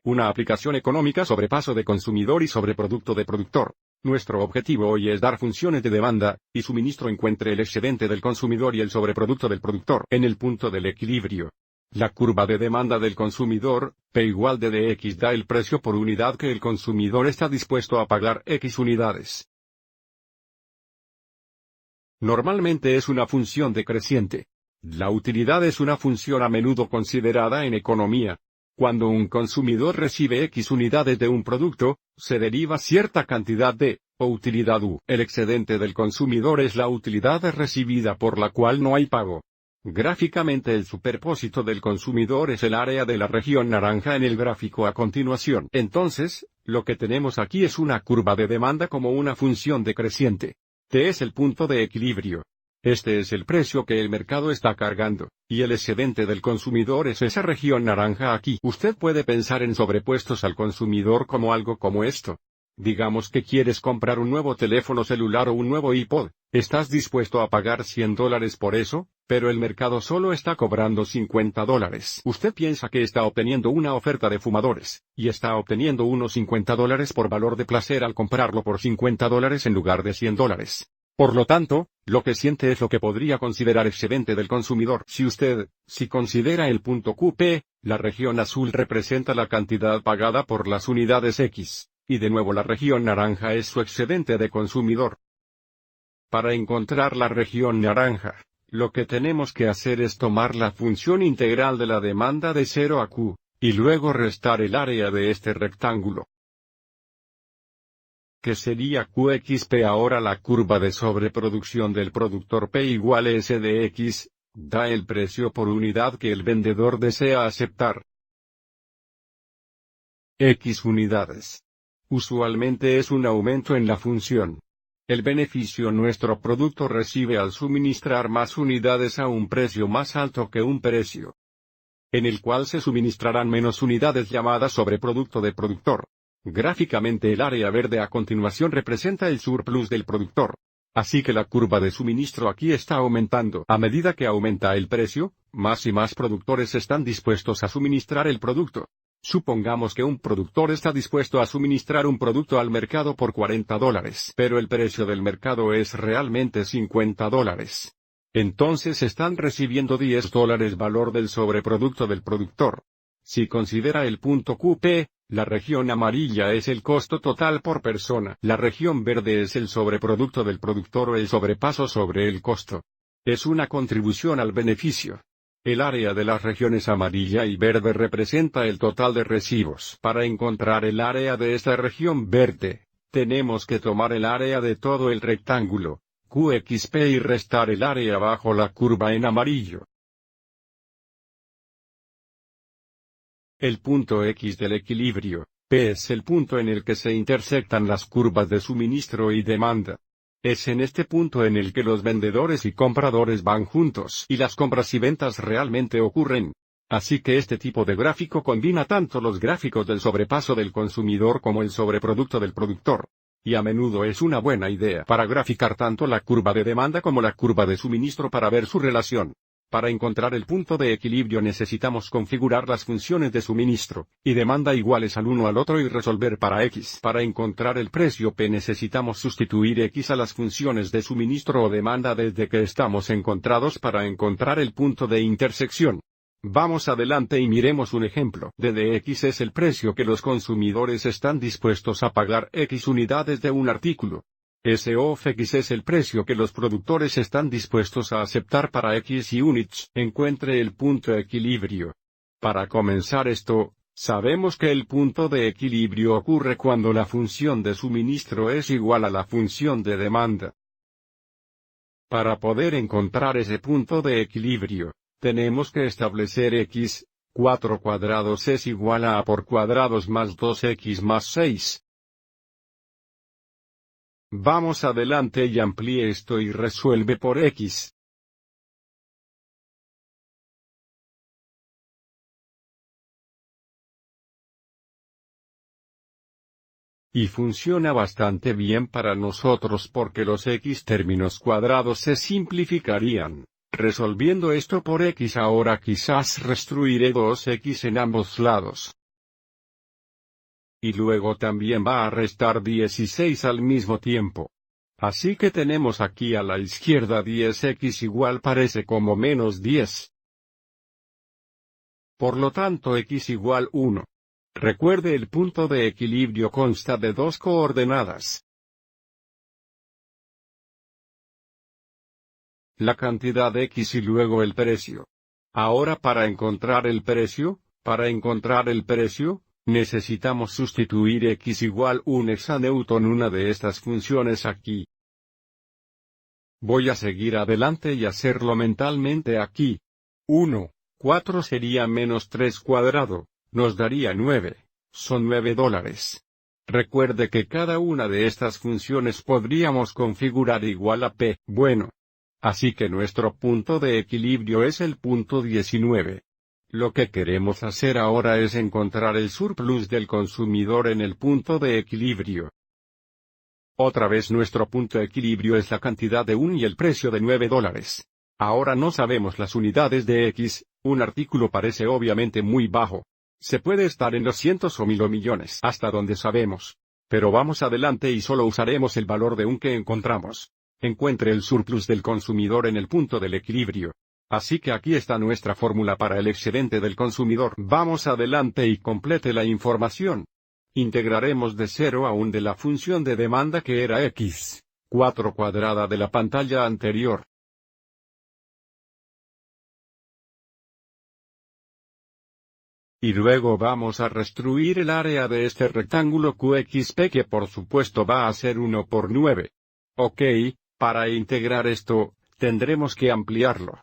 Una aplicación económica sobre paso de consumidor y sobre producto de productor. Nuestro objetivo hoy es dar funciones de demanda y suministro encuentre el excedente del consumidor y el sobreproducto del productor en el punto del equilibrio. La curva de demanda del consumidor, P igual de dx da el precio por unidad que el consumidor está dispuesto a pagar X unidades. Normalmente es una función decreciente. La utilidad es una función a menudo considerada en economía. Cuando un consumidor recibe X unidades de un producto, se deriva cierta cantidad de, o utilidad U. El excedente del consumidor es la utilidad recibida por la cual no hay pago. Gráficamente el superpósito del consumidor es el área de la región naranja en el gráfico a continuación. Entonces, lo que tenemos aquí es una curva de demanda como una función decreciente. T es el punto de equilibrio. Este es el precio que el mercado está cargando, y el excedente del consumidor es esa región naranja aquí. Usted puede pensar en sobrepuestos al consumidor como algo como esto. Digamos que quieres comprar un nuevo teléfono celular o un nuevo iPod. ¿Estás dispuesto a pagar $100 por eso? Pero el mercado solo está cobrando $50. Usted piensa que está obteniendo una oferta de fumadores, y está obteniendo unos $50 por valor de placer al comprarlo por $50 en lugar de $100. Por lo tanto, lo que siente es lo que podría considerar excedente del consumidor. Si considera el punto QP, la región azul representa la cantidad pagada por las unidades X, y de nuevo la región naranja es su excedente de consumidor. Para encontrar la región naranja, lo que tenemos que hacer es tomar la función integral de la demanda de 0 a Q, y luego restar el área de este rectángulo, que sería QXP. Ahora la curva de sobreproducción del productor P igual a S de X, da el precio por unidad que el vendedor desea aceptar. X unidades. Usualmente es un aumento en la función. El beneficio nuestro producto recibe al suministrar más unidades a un precio más alto que un precio en el cual se suministrarán menos unidades llamadas sobreproducto de productor. Gráficamente el área verde a continuación representa el surplus del productor. Así que la curva de suministro aquí está aumentando. A medida que aumenta el precio, más y más productores están dispuestos a suministrar el producto. Supongamos que un productor está dispuesto a suministrar un producto al mercado por $40, pero el precio del mercado es realmente $50. Entonces están recibiendo $10 valor del sobreproducto del productor. Si considera el punto QP, la región amarilla es el costo total por persona. La región verde es el sobreproducto del productor o el sobrepaso sobre el costo. Es una contribución al beneficio. El área de las regiones amarilla y verde representa el total de recibos. Para encontrar el área de esta región verde, tenemos que tomar el área de todo el rectángulo, QXP, y restar el área bajo la curva en amarillo. El punto X del equilibrio, P, es el punto en el que se intersectan las curvas de suministro y demanda. Es en este punto en el que los vendedores y compradores van juntos y las compras y ventas realmente ocurren. Así que este tipo de gráfico combina tanto los gráficos del sobrepaso del consumidor como el sobreproducto del productor. Y a menudo es una buena idea para graficar tanto la curva de demanda como la curva de suministro para ver su relación. Para encontrar el punto de equilibrio necesitamos configurar las funciones de suministro y demanda iguales al uno al otro y resolver para X. Para encontrar el precio P necesitamos sustituir X a las funciones de suministro o demanda desde que estamos encontrados para encontrar el punto de intersección. Vamos adelante y miremos un ejemplo. D de X es el precio que los consumidores están dispuestos a pagar X unidades de un artículo. S of X es el precio que los productores están dispuestos a aceptar para X units. Encuentre el punto de equilibrio. Para comenzar esto, sabemos que el punto de equilibrio ocurre cuando la función de suministro es igual a la función de demanda. Para poder encontrar ese punto de equilibrio, tenemos que establecer X, 4 cuadrados es igual a por cuadrados más 2X más 6. Vamos adelante y amplíe esto y resuelve por X. Y funciona bastante bien para nosotros porque los X términos cuadrados se simplificarían. Resolviendo esto por x ahora quizás restruiré 2x en ambos lados. Y luego también va a restar 16 al mismo tiempo. Así que tenemos aquí a la izquierda 10x igual parece como menos 10. Por lo tanto x igual 1. Recuerde el punto de equilibrio consta de dos coordenadas. La cantidad x y luego el precio. Ahora para encontrar el precio, necesitamos sustituir x igual 1 hexanewton una de estas funciones aquí. Voy a seguir adelante y hacerlo mentalmente aquí. 1, 4 sería menos 3 cuadrado, nos daría 9, son $9. Recuerde que cada una de estas funciones podríamos configurar igual a p, bueno. Así que nuestro punto de equilibrio es el punto 19. Lo que queremos hacer ahora es encontrar el surplus del consumidor en el punto de equilibrio. Otra vez nuestro punto de equilibrio es la cantidad de 1 y el precio de $9. Ahora no sabemos las unidades de x, un artículo parece obviamente muy bajo. Se puede estar en los cientos o mil o millones hasta donde sabemos. Pero vamos adelante y solo usaremos el valor de 1 que encontramos. Encuentre el surplus del consumidor en el punto del equilibrio. Así que aquí está nuestra fórmula para el excedente del consumidor. Vamos adelante y complete la información. Integraremos de 0 a 1 de la función de demanda que era x, 4 cuadrada de la pantalla anterior. Y luego vamos a restruir el área de este rectángulo QXP que por supuesto va a ser 1 por 9. Ok. Para integrar esto, tendremos que ampliarlo.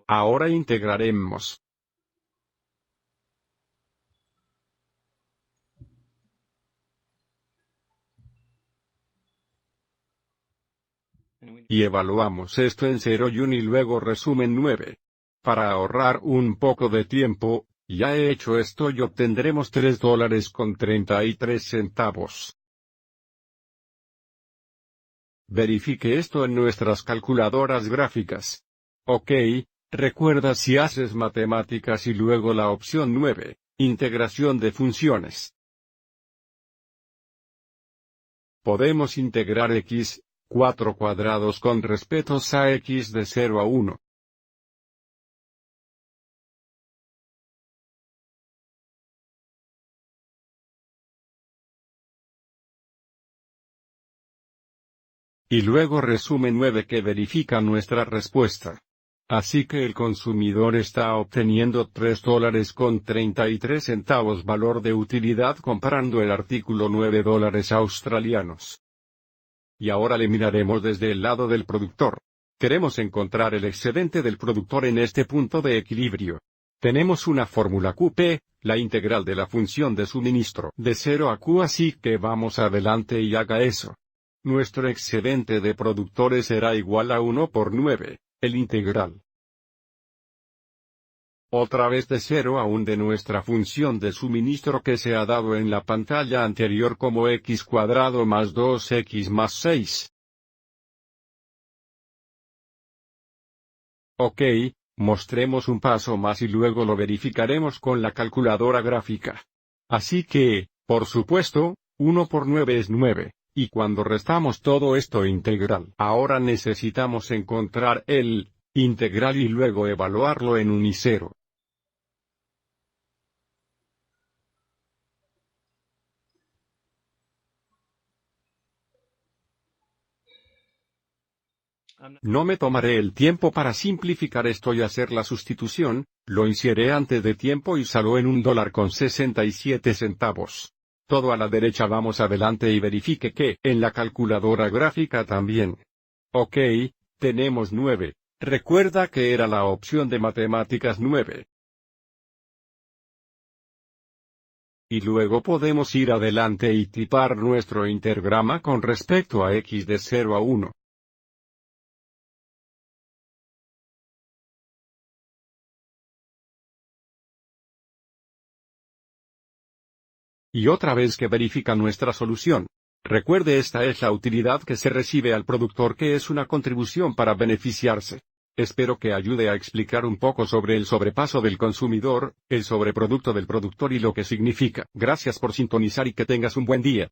Ahora integraremos. Y evaluamos esto en 0 y 1 y luego resumen 9. Para ahorrar un poco de tiempo, ya he hecho esto y obtendremos $3.33. Verifique esto en nuestras calculadoras gráficas. Ok, recuerda si haces matemáticas y luego la opción 9, integración de funciones. Podemos integrar x, 4 cuadrados con respecto a x de 0 a 1. Y luego resumen 9 que verifica nuestra respuesta. Así que el consumidor está obteniendo $3.33 valor de utilidad comprando el artículo $9 australianos. Y ahora le miraremos desde el lado del productor. Queremos encontrar el excedente del productor en este punto de equilibrio. Tenemos una fórmula QP, la integral de la función de suministro de 0 a Q, así que vamos adelante y haga eso. Nuestro excedente de productores será igual a 1 por 9, el integral. Otra vez de 0 a 1 de nuestra función de suministro que se ha dado en la pantalla anterior como x cuadrado más 2x más 6. Ok, mostremos un paso más y luego lo verificaremos con la calculadora gráfica. Así que, por supuesto, 1 por 9 es 9. Y cuando restamos todo esto integral, ahora necesitamos encontrar el integral y luego evaluarlo en 1 y 0. No me tomaré el tiempo para simplificar esto y hacer la sustitución, lo iniciaré antes de tiempo y salió en $1.67. Todo a la derecha. Vamos adelante y verifique que en la calculadora gráfica también. Ok, tenemos 9. Recuerda que era la opción de matemáticas 9. Y luego podemos ir adelante y tipar nuestro intergrama con respecto a x de 0 a 1. y otra vez que verifica nuestra solución. Recuerde, esta es la utilidad que se recibe al productor, que es una contribución para beneficiarse. Espero que ayude a explicar un poco sobre el sobrepaso del consumidor, el sobreproducto del productor y lo que significa. Gracias por sintonizar y que tengas un buen día.